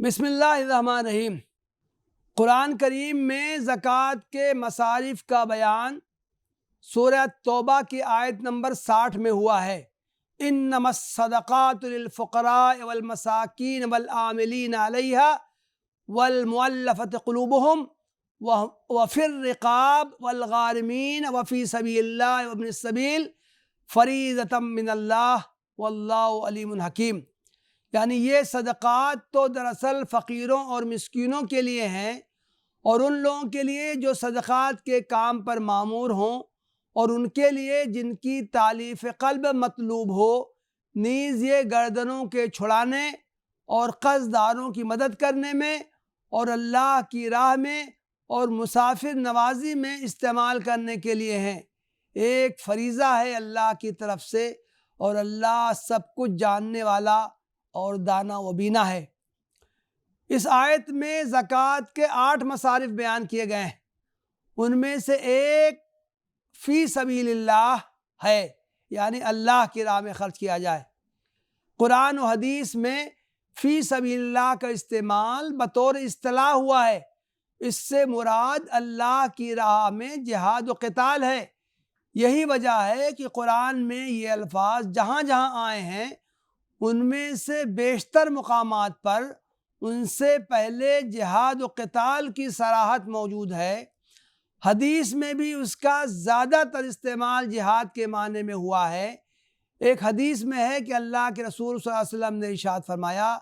بسم اللہ الرحمن الرحیم۔ قرآن کریم میں زکوٰۃ کے مصارف کا بیان سورہ توبہ کی آیت نمبر 60 میں ہوا ہے۔ انما الصدقات للفقراء والمساکین والعاملین علیہا والمؤلفۃ قلوبہم وفی الرقاب والغارمین وفی سبیل اللہ وابن السبیل فریضۃ من اللہ واللہ علیم حکیم۔ یعنی یہ صدقات تو دراصل فقیروں اور مسکینوں کے لیے ہیں، اور ان لوگوں کے لیے جو صدقات کے کام پر مامور ہوں، اور ان کے لیے جن کی تالیف قلب مطلوب ہو، نیز یہ گردنوں کے چھڑانے اور قرض داروں کی مدد کرنے میں اور اللہ کی راہ میں اور مسافر نوازی میں استعمال کرنے کے لیے ہیں۔ ایک فریضہ ہے اللہ کی طرف سے، اور اللہ سب کچھ جاننے والا اور دانا و بینا ہے۔ اس آیت میں زکوٰۃ کے 8 مصارف بیان کیے گئے ہیں۔ ان میں سے ایک فی سبیل اللہ ہے، یعنی اللہ کی راہ میں خرچ کیا جائے۔ قرآن و حدیث میں فی سبیل اللہ کا استعمال بطور اصطلاح ہوا ہے۔ اس سے مراد اللہ کی راہ میں جہاد و قتال ہے۔ یہی وجہ ہے کہ قرآن میں یہ الفاظ جہاں جہاں آئے ہیں، ان میں سے بیشتر مقامات پر ان سے پہلے جہاد و قتال کی صراحت موجود ہے۔ حدیث میں بھی اس کا زیادہ تر استعمال جہاد کے معنی میں ہوا ہے۔ ایک حدیث میں ہے کہ اللہ کے رسول صلی اللہ علیہ وسلم نے ارشاد فرمایا،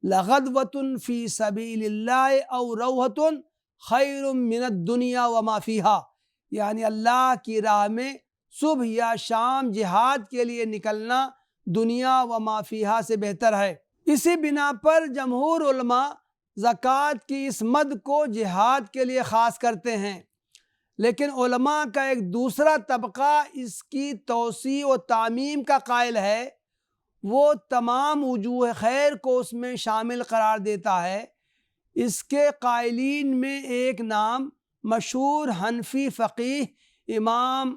لَغَدْوَةٌ فِي سَبِيلِ اللَّهِ أَوْ رَوْحَةٌ خَيْرٌ مِّنَ الدُّنْيَا وَمَا فِيهَا۔ یعنی اللہ کی راہ میں صبح یا شام جہاد کے لیے نکلنا دنیا و ما فیہا سے بہتر ہے۔ اسی بنا پر جمہور علماء زکوٰۃ کی اس مد کو جہاد کے لیے خاص کرتے ہیں، لیکن علماء کا ایک دوسرا طبقہ اس کی توسیع و تعمیم کا قائل ہے۔ وہ تمام وجوہ خیر کو اس میں شامل قرار دیتا ہے۔ اس کے قائلین میں ایک نام مشہور حنفی فقیہ امام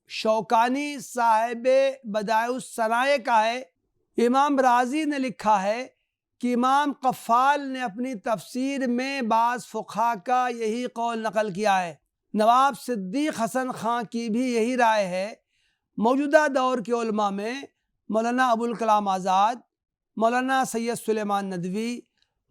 شوکانی صاحب بدائع الصنائع کا ہے۔ امام رازی نے لکھا ہے کہ امام قفال نے اپنی تفسیر میں بعض فقہا کا یہی قول نقل کیا ہے۔ نواب صدیق حسن خان کی بھی یہی رائے ہے۔ موجودہ دور کے علماء میں مولانا ابوالکلام آزاد، مولانا سید سلیمان ندوی،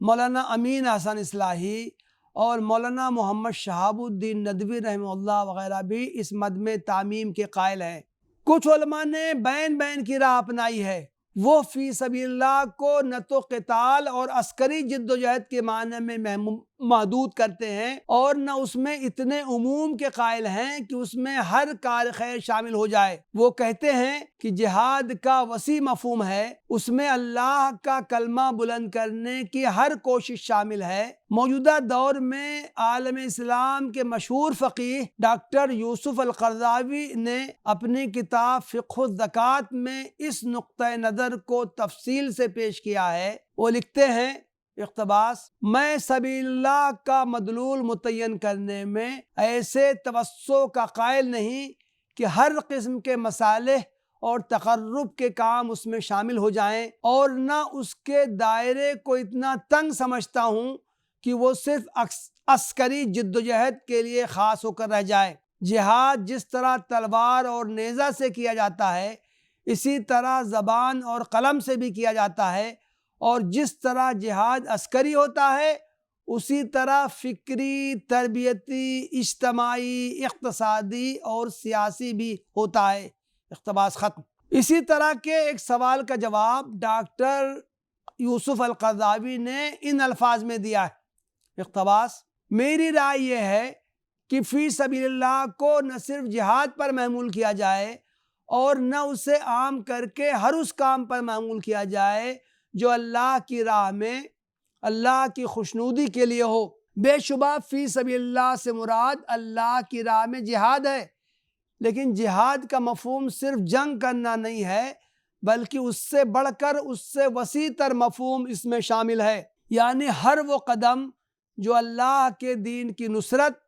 مولانا امین احسن اصلاحی اور مولانا محمد شہاب الدین ندوی رحمہ اللہ وغیرہ بھی اس مد میں تعمیم کے قائل ہیں۔ کچھ علماء نے بین کی راہ اپنائی ہے۔ وہ فی سبیل اللہ کو نہ تو قتال اور عسکری جد و جہد کے معنی میں محدود کرتے ہیں، اور نہ اس میں اتنے عموم کے قائل ہیں کہ اس میں ہر کار خیر شامل ہو جائے۔ وہ کہتے ہیں کہ جہاد کا وسیع مفہوم ہے، اس میں اللہ کا کلمہ بلند کرنے کی ہر کوشش شامل ہے۔ موجودہ دور میں عالم اسلام کے مشہور فقیہ ڈاکٹر یوسف القرضاوی نے اپنی کتاب فقہ الزکوٰۃ میں اس نقطۂ نظر کو تفصیل سے پیش کیا ہے۔ وہ لکھتے ہیں، اقتباس، میں سبیل اللہ کا مدلول متعین کرنے میں ایسے توسع کا قائل نہیں کہ ہر قسم کے مصالح اور تقرب کے کام اس میں شامل ہو جائیں، اور نہ اس کے دائرے کو اتنا تنگ سمجھتا ہوں کہ وہ صرف عسکری جد و جہد کے لیے خاص ہو کر رہ جائے۔ جہاد جس طرح تلوار اور نیزہ سے کیا جاتا ہے، اسی طرح زبان اور قلم سے بھی کیا جاتا ہے، اور جس طرح جہاد عسکری ہوتا ہے، اسی طرح فکری، تربیتی، اجتماعی، اقتصادی اور سیاسی بھی ہوتا ہے۔ اقتباس ختم۔ اسی طرح کے ایک سوال کا جواب ڈاکٹر یوسف القرضاوی نے ان الفاظ میں دیا ہے۔ اقتباس، میری رائے یہ ہے کہ فی سبیل اللہ کو نہ صرف جہاد پر محمول کیا جائے، اور نہ اسے عام کر کے ہر اس کام پر معمول کیا جائے جو اللہ کی راہ میں اللہ کی خوشنودی کے لیے ہو۔ بے شبہ فی سبیل اللہ سے مراد اللہ کی راہ میں جہاد ہے، لیکن جہاد کا مفہوم صرف جنگ کرنا نہیں ہے، بلکہ اس سے بڑھ کر اس سے وسیع تر مفہوم اس میں شامل ہے۔ یعنی ہر وہ قدم جو اللہ کے دین کی نصرت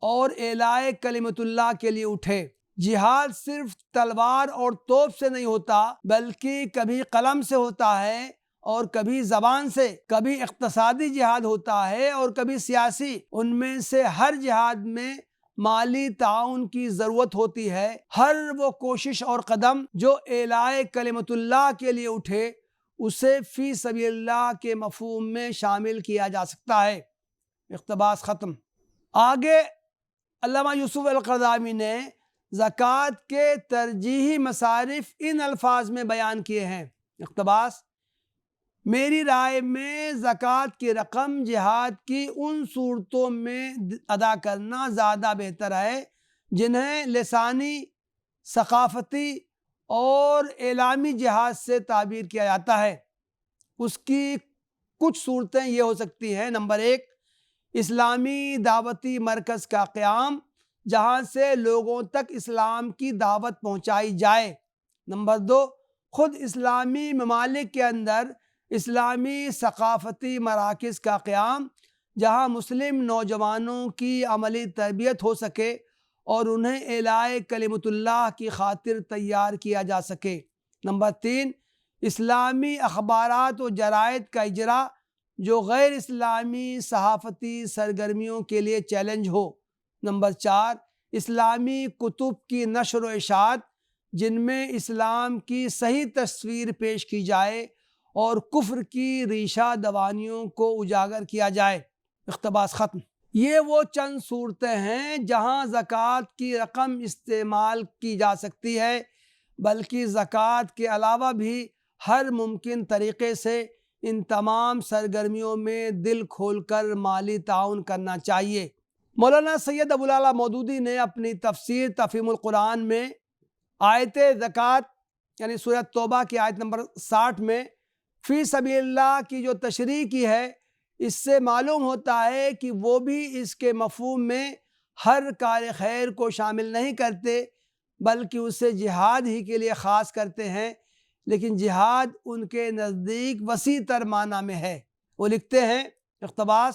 اور اعلاء کلمت اللہ کے لیے اٹھے۔ جہاد صرف تلوار اور توپ سے نہیں ہوتا، بلکہ کبھی قلم سے ہوتا ہے، اور کبھی زبان سے، کبھی اقتصادی جہاد ہوتا ہے اور کبھی سیاسی۔ ان میں سے ہر جہاد میں مالی تعاون کی ضرورت ہوتی ہے۔ ہر وہ کوشش اور قدم جو اعلاء کلمت اللہ کے لیے اٹھے اسے فی سبیل اللہ کے مفہوم میں شامل کیا جا سکتا ہے۔ اقتباس ختم۔ آگے علامہ یوسف القرضاوی نے زکوٰۃ کے ترجیحی مصارف ان الفاظ میں بیان کیے ہیں۔ اقتباس: میری رائے میں زکوٰۃ کی رقم جہاد کی ان صورتوں میں ادا کرنا زیادہ بہتر ہے جنہیں لسانی، ثقافتی اور اعلامی جہاد سے تعبیر کیا جاتا ہے۔ اس کی کچھ صورتیں یہ ہو سکتی ہیں: نمبر 1، اسلامی دعوتی مرکز کا قیام جہاں سے لوگوں تک اسلام کی دعوت پہنچائی جائے۔ نمبر 2، خود اسلامی ممالک کے اندر اسلامی ثقافتی مراکز کا قیام جہاں مسلم نوجوانوں کی عملی تربیت ہو سکے اور انہیں اعلاء کلمت اللہ کی خاطر تیار کیا جا سکے۔ نمبر 3، اسلامی اخبارات و جرائد کا اجرا جو غیر اسلامی صحافتی سرگرمیوں کے لیے چیلنج ہو۔ نمبر 4، اسلامی کتب کی نشر و اشاعت جن میں اسلام کی صحیح تصویر پیش کی جائے اور کفر کی ریشہ دوانیوں کو اجاگر کیا جائے۔ اقتباس ختم۔ یہ وہ چند صورتیں ہیں جہاں زکوٰۃ کی رقم استعمال کی جا سکتی ہے، بلکہ زکوٰۃ کے علاوہ بھی ہر ممکن طریقے سے ان تمام سرگرمیوں میں دل کھول کر مالی تعاون کرنا چاہیے۔ مولانا سید ابو الاعلیٰ مودودی نے اپنی تفسیر تفہیم القرآن میں آیت زکوٰۃ یعنی سورہ توبہ کی آیت نمبر 60 میں فی سبیل اللہ کی جو تشریح کی ہے، اس سے معلوم ہوتا ہے کہ وہ بھی اس کے مفہوم میں ہر کار خیر کو شامل نہیں کرتے بلکہ اسے جہاد ہی کے لیے خاص کرتے ہیں، لیکن جہاد ان کے نزدیک وسیع تر معنی میں ہے۔ وہ لکھتے ہیں، اقتباس: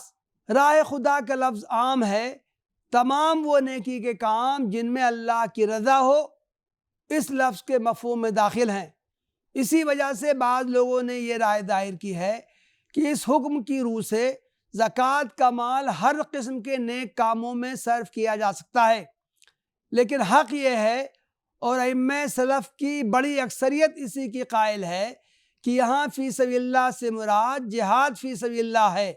راہ خدا کا لفظ عام ہے، تمام وہ نیکی کے کام جن میں اللہ کی رضا ہو اس لفظ کے مفہوم میں داخل ہیں۔ اسی وجہ سے بعض لوگوں نے یہ رائے ظاہر کی ہے کہ اس حکم کی روح سے زکوٰۃ کا مال ہر قسم کے نیک کاموں میں صرف کیا جا سکتا ہے، لیکن حق یہ ہے اور ائمہ سلف کی بڑی اکثریت اسی کی قائل ہے کہ یہاں فی سبیل اللہ سے مراد جہاد فی سبیل اللہ ہے۔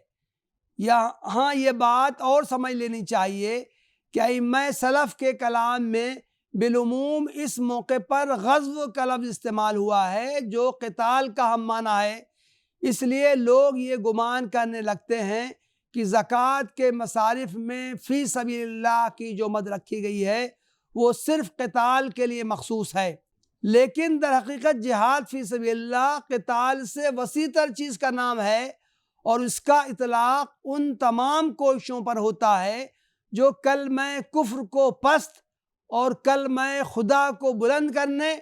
یہاں یہ بات اور سمجھ لینی چاہیے کہ ائمہ سلف کے کلام میں بالعموم اس موقع پر غزو کا لفظ استعمال ہوا ہے جو قتال کا ہم معنی ہے۔ اس لیے لوگ یہ گمان کرنے لگتے ہیں کہ زکوٰۃ کے مصارف میں فی سبیل اللہ کی جو مد رکھی گئی ہے وہ صرف قتال کے لیے مخصوص ہے، لیکن در حقیقت جہاد فی سبیل اللہ قتال سے وسیع تر چیز کا نام ہے اور اس کا اطلاق ان تمام کوششوں پر ہوتا ہے جو کلمہ کفر کو پست اور کلمہ خدا کو بلند کرنے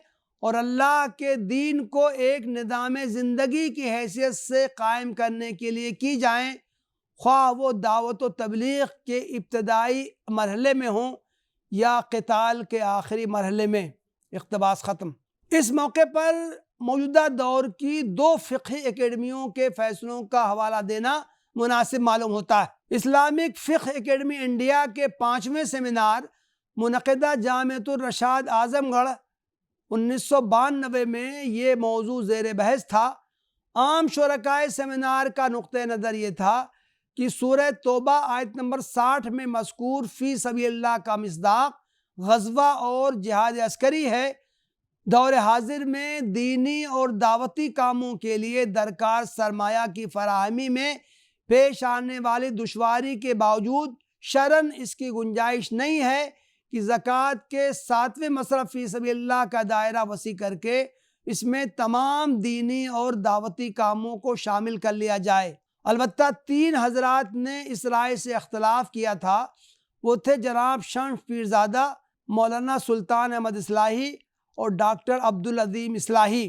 اور اللہ کے دین کو ایک نظام زندگی کی حیثیت سے قائم کرنے کے لیے کی جائیں، خواہ وہ دعوت و تبلیغ کے ابتدائی مرحلے میں ہوں یا قتال کے آخری مرحلے میں۔ اقتباس ختم۔ اس موقع پر موجودہ دور کی 2 فقہی اکیڈمیوں کے فیصلوں کا حوالہ دینا مناسب معلوم ہوتا ہے۔ اسلامک فقہ اکیڈمی انڈیا کے 5ویں سیمینار منعقدہ جامعۃ الرشاد اعظم گڑھ 1992 میں یہ موضوع زیر بحث تھا۔ عام شرکائے سیمینار کا نقطہ نظر یہ تھا کہ سورہ توبہ آیت نمبر 60 میں مذکور فی سبیل اللہ کا مصداق غزوہ اور جہاد عسکری ہے۔ دور حاضر میں دینی اور دعوتی کاموں کے لیے درکار سرمایہ کی فراہمی میں پیش آنے والی دشواری کے باوجود شرعاً اس کی گنجائش نہیں ہے کہ زکوٰۃ کے 7ویں مصرف فی سبیل اللہ کا دائرہ وسیع کر کے اس میں تمام دینی اور دعوتی کاموں کو شامل کر لیا جائے۔ البتہ 3 حضرات نے اس رائے سے اختلاف کیا تھا، وہ تھے جناب شمس پیرزادہ، مولانا سلطان احمد اصلاحی اور ڈاکٹر عبدالعظیم اصلاحی۔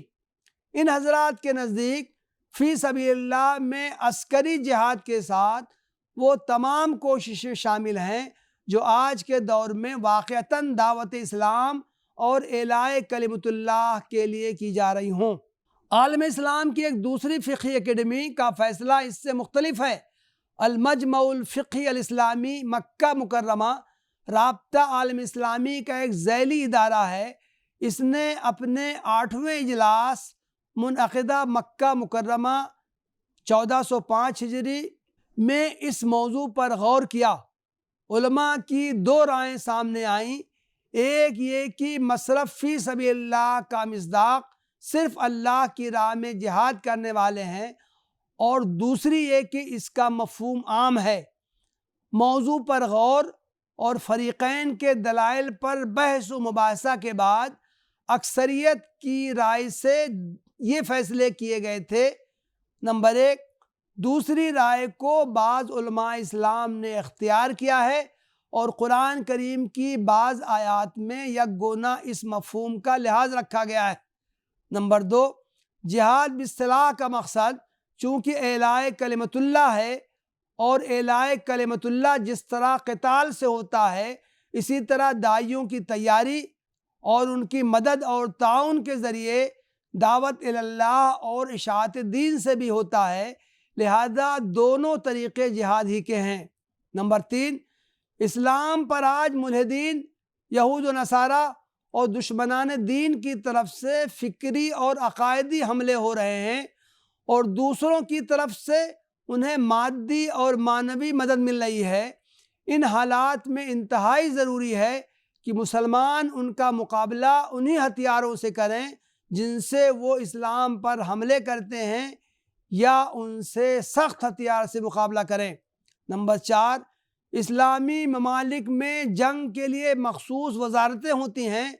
ان حضرات کے نزدیک فی سبیل اللہ میں عسکری جہاد کے ساتھ وہ تمام کوششیں شامل ہیں جو آج کے دور میں واقعتاً دعوت اسلام اور اعلاء کلمت اللہ کے لیے کی جا رہی ہوں، عالم اسلام کی ایک دوسری فقہی اکیڈمی کا فیصلہ اس سے مختلف ہے۔ المجمع الفقہی الاسلامی مکہ مکرمہ رابطہ عالم اسلامی کا ایک ذیلی ادارہ ہے۔ اس نے اپنے 8ویں اجلاس منعقدہ مکہ مکرمہ 1405 ہجری میں اس موضوع پر غور کیا۔ علماء کی 2 رائیں سامنے آئیں، ایک یہ کہ مصرف فی سبیل اللہ کا مصداق صرف اللہ کی راہ میں جہاد کرنے والے ہیں، اور دوسری یہ کہ اس کا مفہوم عام ہے۔ موضوع پر غور اور فریقین کے دلائل پر بحث و مباحثہ کے بعد اکثریت کی رائے سے یہ فیصلے کیے گئے تھے: نمبر 1، دوسری رائے کو بعض علماء اسلام نے اختیار کیا ہے اور قرآن کریم کی بعض آیات میں یکگونا اس مفہوم کا لحاظ رکھا گیا ہے۔ نمبر 2، جہاد باصطلاح کا مقصد چونکہ اعلاء کلمت اللہ ہے، اور اعلاء کلمت اللہ جس طرح قتال سے ہوتا ہے، اسی طرح داعیوں کی تیاری اور ان کی مدد اور تعاون کے ذریعے دعوت اللہ اور اشاعت دین سے بھی ہوتا ہے، لہذا دونوں طریقے جہاد ہی کے ہیں۔ نمبر 3، اسلام پر آج ملحدین، یہود و نصارہ اور دشمنان دین کی طرف سے فکری اور عقائدی حملے ہو رہے ہیں، اور دوسروں کی طرف سے انہیں مادی اور معنوی مدد مل رہی ہے۔ ان حالات میں انتہائی ضروری ہے کہ مسلمان ان کا مقابلہ انہی ہتھیاروں سے کریں جن سے وہ اسلام پر حملے کرتے ہیں، یا ان سے سخت ہتھیار سے مقابلہ کریں۔ نمبر 4، اسلامی ممالک میں جنگ کے لیے مخصوص وزارتیں ہوتی ہیں،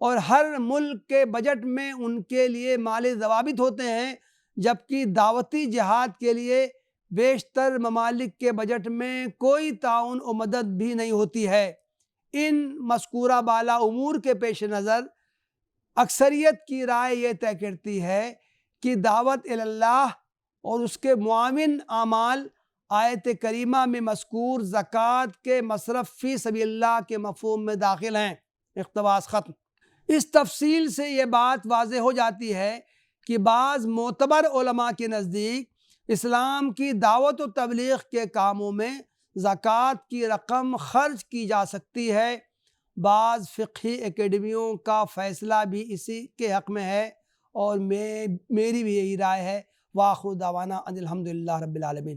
اور ہر ملک کے بجٹ میں ان کے لیے مالی ضوابط ہوتے ہیں، جبکہ دعوتی جہاد کے لیے بیشتر ممالک کے بجٹ میں کوئی تعاون و مدد بھی نہیں ہوتی ہے۔ ان مذکورہ بالا امور کے پیش نظر اکثریت کی رائے یہ طے کرتی ہے کہ دعوت اللہ اور اس کے معاون اعمال آیت کریمہ میں مذکور زکوٰۃ کے مصرف فی سبیل اللہ کے مفہوم میں داخل ہیں۔ اقتباس ختم۔ اس تفصیل سے یہ بات واضح ہو جاتی ہے کہ بعض معتبر علماء کے نزدیک اسلام کی دعوت و تبلیغ کے کاموں میں زکوٰۃ کی رقم خرچ کی جا سکتی ہے۔ بعض فقہی اکیڈمیوں کا فیصلہ بھی اسی کے حق میں ہے، اور میری بھی یہی رائے ہے۔ وآخر دعوانا ان الحمد للہ رب العالمین۔